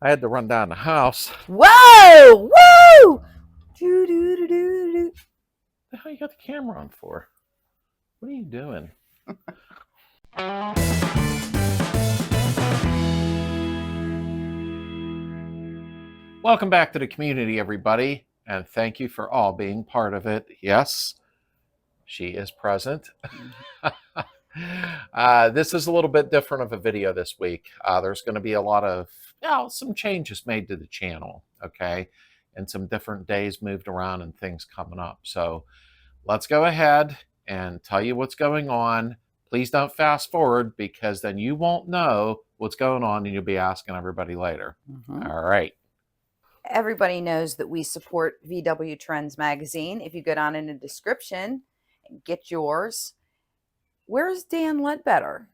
I had to run down the house. Whoa! Woo! Do, do, do, do, do. What the hell you got the camera on for? What are you doing? Welcome back to the community, everybody, and thank you for all being part of it. Yes, she is present. This is a little bit different of a video this week. There's going to be a lot of, some changes made to the channel, okay? And some different days moved around and things coming up. So let's go ahead and tell you what's going on. Please don't fast forward because then you won't know what's going on and you'll be asking everybody later. All right. Everybody knows that we support VW Trends magazine. If you go down in the description and get yours. Where's Dan Ledbetter?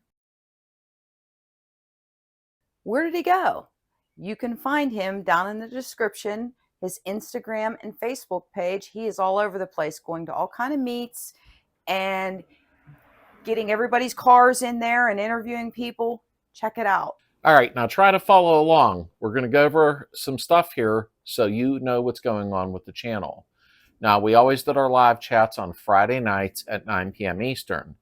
Where did he go? You can find him down in the description, his Instagram and Facebook page. He is all over the place, going to all kind of meets and getting everybody's cars in there and interviewing people. Check it out. All right, now try to follow along. We're going to go over some stuff here so you know what's going on with the channel. Now, we always did our live chats on Friday nights at 9 p.m. Eastern.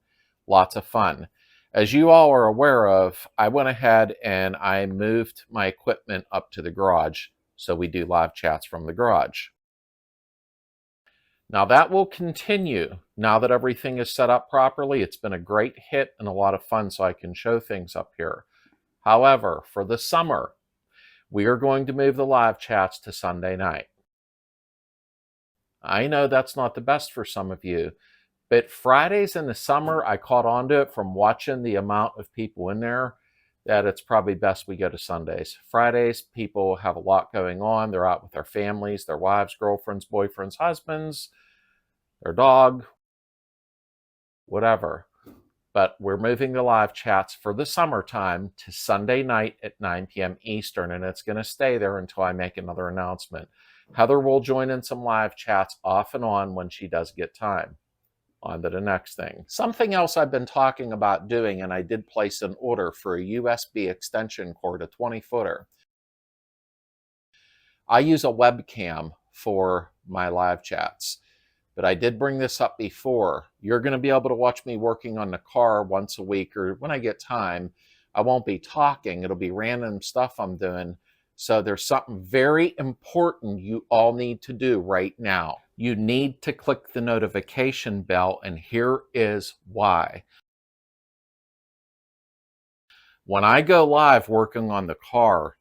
Lots of fun. As you all are aware of, I went ahead and I moved my equipment up to the garage, so we do live chats from the garage. Now, that will continue now that everything is set up properly. It's been a great hit and a lot of fun, so I can show things up here. However, for the summer, we are going to move the live chats to Sunday night. I know that's not the best for some of you, but Fridays in the summer, I caught on to it from watching the amount of people in there that it's probably best we go to Sundays. Fridays, people have a lot going on. They're out with their families, their wives, girlfriends, boyfriends, husbands, their dog, whatever. But we're moving the live chats for the summertime to Sunday night at 9 p.m. Eastern, and it's going to stay there until I make another announcement. Heather will join in some live chats off and on when she does get time. On to the next thing. Something else I've been talking about doing, and I did place an order for a USB extension cord, a 20-footer. I use a webcam for my live chats. But I did bring this up before. You're going to be able to watch me working on the car once a week or when I get time. I won't be talking. It'll be random stuff I'm doing. So there's something very important you all need to do right now. You need to click the notification bell, and here is why. When I go live working on the car,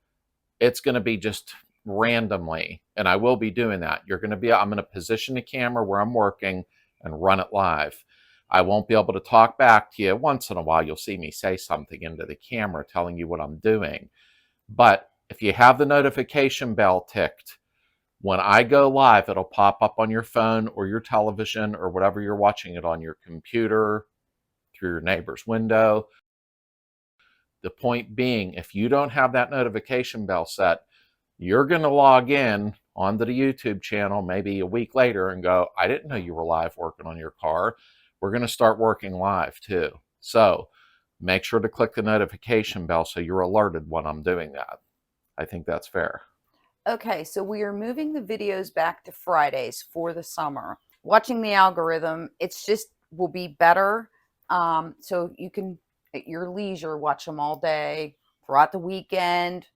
it's going to be just randomly, and I will be doing that. I'm going to position the camera where I'm working and run it live. I won't be able to talk back to you. Once in a while, you'll see me say something into the camera telling you what I'm doing. But if you have the notification bell ticked, when I go live, it'll pop up on your phone or your television or whatever you're watching it on, your computer, through your neighbor's window. The point being, if you don't have that notification bell set, you're going to log in onto the YouTube channel maybe a week later and go, I didn't know you were live working on your car. We're going to start working live too. So make sure to click the notification bell so you're alerted when I'm doing that. I think that's fair. Okay, so we are moving the videos back to Fridays for the summer. Watching the algorithm, it's just will be better. So you can, at your leisure, watch them all day, throughout the weekend.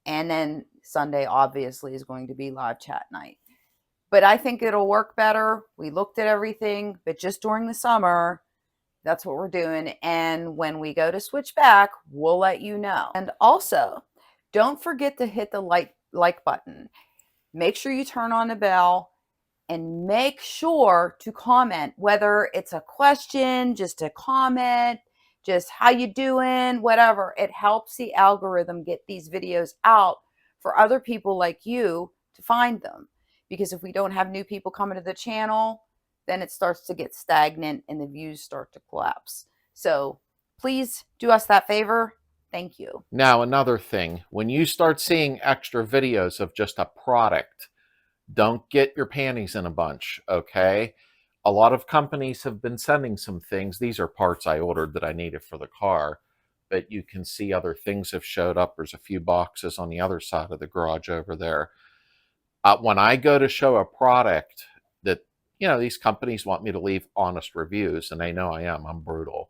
And then Sunday, obviously, is going to be live chat night. But I think it'll work better. We looked at everything, but just during the summer, that's what we're doing. And when we go to switch back, we'll let you know. And also, don't forget to hit the like button. Make sure you turn on the bell and make sure to comment, whether it's a question, just a comment, just how you doing, whatever. It helps the algorithm get these videos out for other people like you to find them. Because if we don't have new people coming to the channel, then it starts to get stagnant and the views start to collapse. So please do us that favor. Thank you. Now, another thing, when you start seeing extra videos of just a product, don't get your panties in a bunch, okay? A lot of companies have been sending some things. These are parts I ordered that I needed for the car. but you can see other things have showed up. There's a few boxes on the other side of the garage over there. When I go to show a product that, these companies want me to leave honest reviews, and they know I am. I'm brutal.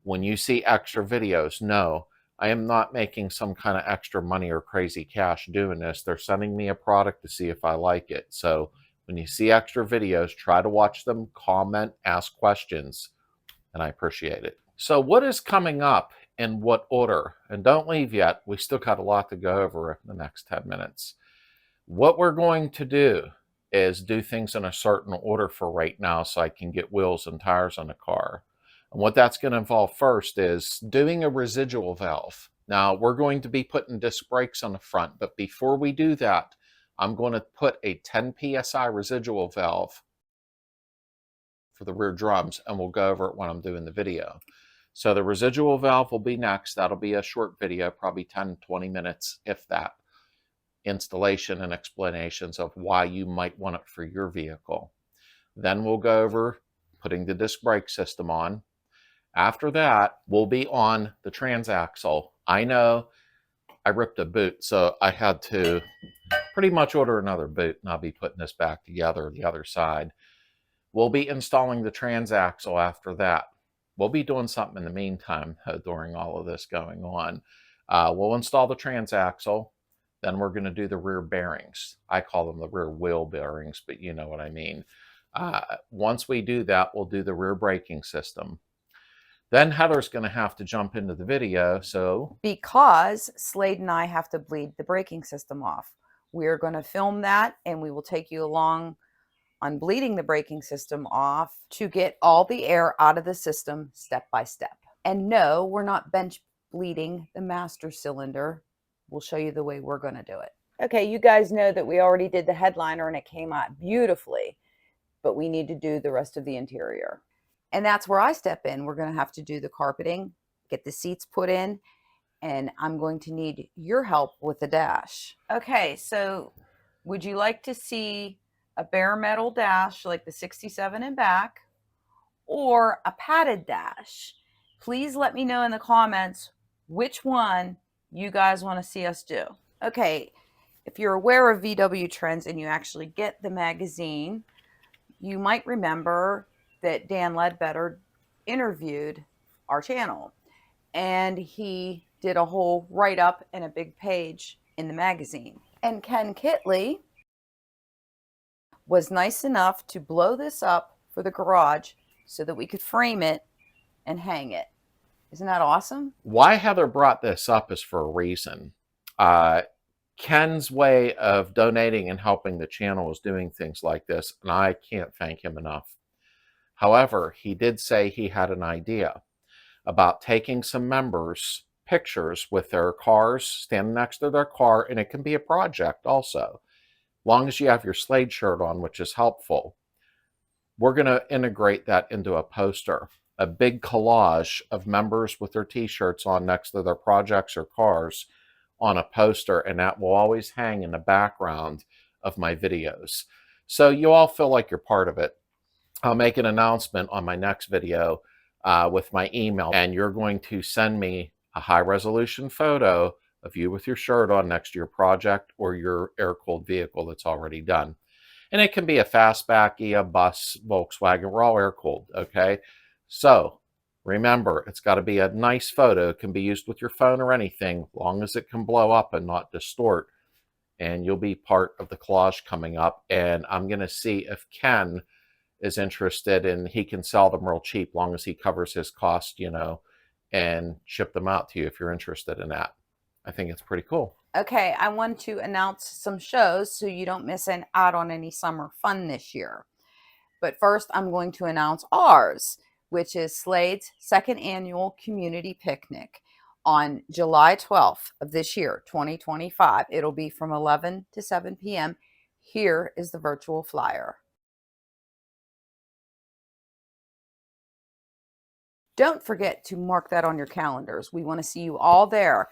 When you see extra videos, no, I am not making some kind of extra money or crazy cash doing this. They're sending me a product to see if I like it. So when you see extra videos, try to watch them, comment, ask questions, and I appreciate it. So what is coming up in what order? And don't leave yet. We still got a lot to go over in the next 10 minutes. What we're going to do is do things in a certain order for right now so I can get wheels and tires on the car. And what that's going to involve first is doing a residual valve. Now, we're going to be putting disc brakes on the front, but before we do that, I'm going to put a 10 psi residual valve for the rear drums, and we'll go over it when I'm doing the video. So the residual valve will be next. That'll be a short video, probably 10, 20 minutes, if that. Installation and explanations of why you might want it for your vehicle. Then we'll go over putting the disc brake system on. After that, we'll be on the transaxle. I know I ripped a boot, so I had to pretty much order another boot, and I'll be putting this back together the other side. We'll be installing the transaxle after that. We'll be doing something in the meantime during all of this going on. We'll install the transaxle. Then we're going to do the rear bearings. I call them the rear wheel bearings, but you know what I mean. Once we do that, we'll do the rear braking system. Then Heather's going to have to jump into the video. So because Slade and I have to bleed the braking system off, we're going to film that, and we will take you along on bleeding the braking system off to get all the air out of the system step by step. And no, we're not bench bleeding the master cylinder. We'll show you the way we're going to do it. Okay, you guys know that we already did the headliner and it came out beautifully, but we need to do the rest of the interior. And that's where I step in. We're going to have to do the carpeting, get the seats put in, and I'm going to need your help with the dash. Okay, so would you like to see a bare metal dash like the 67 in back or a padded dash? Please let me know in the comments which one you guys want to see us do. Okay, if you're aware of VW trends and you actually get the magazine, you might remember that Dan Ledbetter interviewed our channel, and he did a whole write-up and a big page in the magazine. And Ken Kitley was nice enough to blow this up for the garage so that we could frame it and hang it. Isn't that awesome? Why Heather brought this up is for a reason. Ken's way of donating and helping the channel is doing things like this, and I can't thank him enough. However, he did say he had an idea about taking some members' pictures with their cars, standing next to their car, and it can be a project also, long as you have your Slade shirt on, which is helpful. We're going to integrate that into a poster, a big collage of members with their T-shirts on next to their projects or cars on a poster, and that will always hang in the background of my videos. So you all feel like you're part of it. I'll make an announcement on my next video with my email, and you're going to send me a high-resolution photo of you with your shirt on next to your project or your air-cooled vehicle that's already done. And it can be a fastback, a bus, Volkswagen. We're all air-cooled, okay? So remember, it's got to be a nice photo. It can be used with your phone or anything, as long as it can blow up and not distort. And you'll be part of the collage coming up. And I'm going to see if Ken is interested, and he can sell them real cheap, long as he covers his cost, and ship them out to you if you're interested in that. I think it's pretty cool. Okay, I want to announce some shows so you don't miss out on any summer fun this year. But first, I'm going to announce ours, which is Slade's second annual community picnic on July 12th of this year, 2025. It'll be from 11 to 7 p.m. Here is the virtual flyer. Don't forget to mark that on your calendars. We want to see you all there.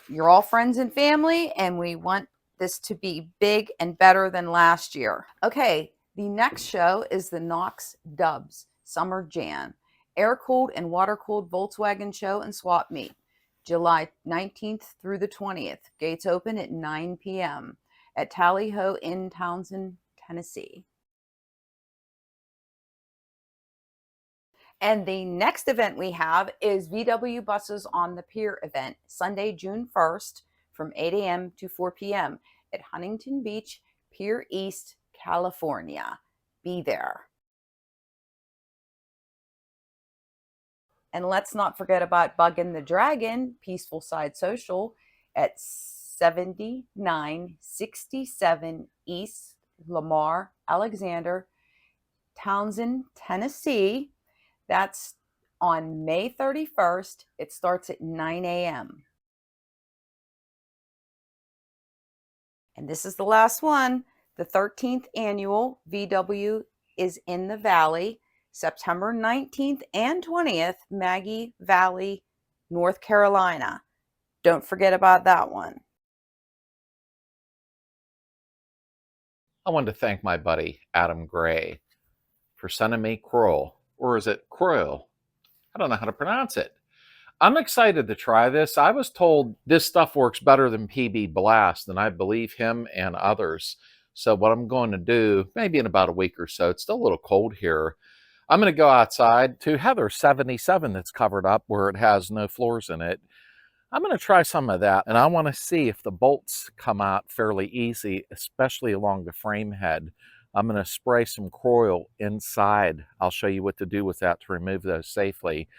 You're all friends and family, and we want this to be big and better than last year. Okay, the next show is the Knox Dubs Summer Jam, air-cooled and water-cooled Volkswagen show and swap meet. July 19th through the 20th. Gates open at 9 p.m. at Tally Ho in Townsend, Tennessee. And the next event we have is VW Buses on the Pier event, Sunday, June 1st from 8 a.m. to 4 p.m. at Huntington Beach, Pier East, California. Be there. And let's not forget about Buggin' the Dragon, Peaceful Side Social at 7967 East Lamar Alexander, Townsend, Tennessee. That's on May 31st. It starts at 9 a.m. And this is the last one. The 13th annual VW is in the Valley, September 19th and 20th, Maggie Valley, North Carolina. Don't forget about that one. I wanted to thank my buddy Adam Gray for sending me Croyle, or is it Croyle? I don't know how to pronounce it. I'm excited to try this. I was told this stuff works better than PB Blast, and I believe him and others. So what I'm going to do, maybe in about a week or so, it's still a little cold here, I'm going to go outside to Heather 77 that's covered up where it has no floors in it. I'm going to try some of that, and I want to see if the bolts come out fairly easy, especially along the frame head. I'm going to spray some Croyle inside. I'll show you what to do with that to remove those safely.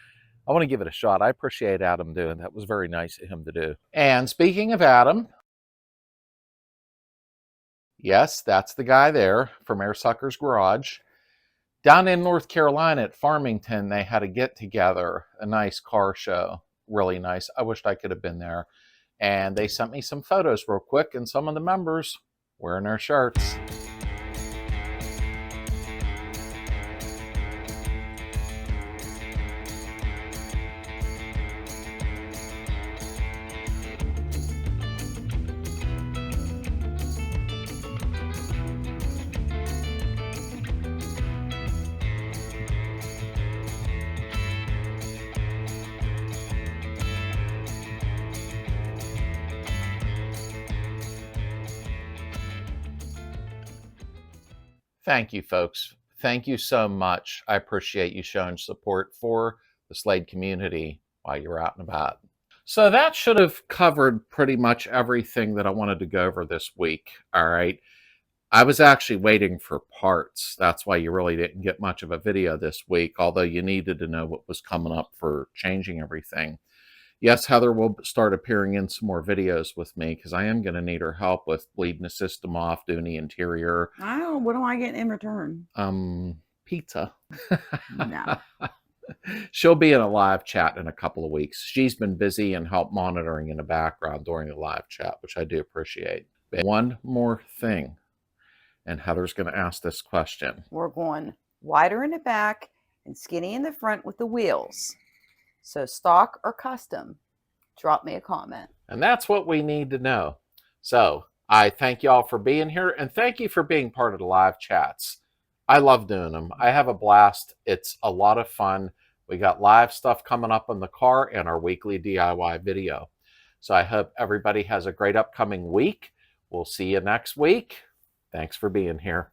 I want to give it a shot. I appreciate Adam doing that. It was very nice of him to do. And speaking of Adam, yes, that's the guy there from Air Sucker's Garage. Down in North Carolina at Farmington, they had a get-together, a nice car show. Really nice. I wished I could have been there. And they sent me some photos real quick, and some of the members wearing their shirts. Thank you, folks. Thank you so much. I appreciate you showing support for the Slade community while you're out and about. So that should have covered pretty much everything that I wanted to go over this week. All right. I was actually waiting for parts. That's why you really didn't get much of a video this week, although you needed to know what was coming up for changing everything. Yes, Heather will start appearing in some more videos with me because I am going to need her help with bleeding the system off, doing the interior. Oh, what do I get in return? Pizza. No. She'll be in a live chat in a couple of weeks. She's been busy and help monitoring in the background during the live chat, which I do appreciate. But one more thing, and Heather's going to ask this question. We're going wider in the back and skinny in the front with the wheels. So stock or custom, drop me a comment. And that's what we need to know. So I thank y'all for being here, and thank you for being part of the live chats. I love doing them. I have a blast. It's a lot of fun. We got live stuff coming up in the car and our weekly DIY video. So I hope everybody has a great upcoming week. We'll see you next week. Thanks for being here.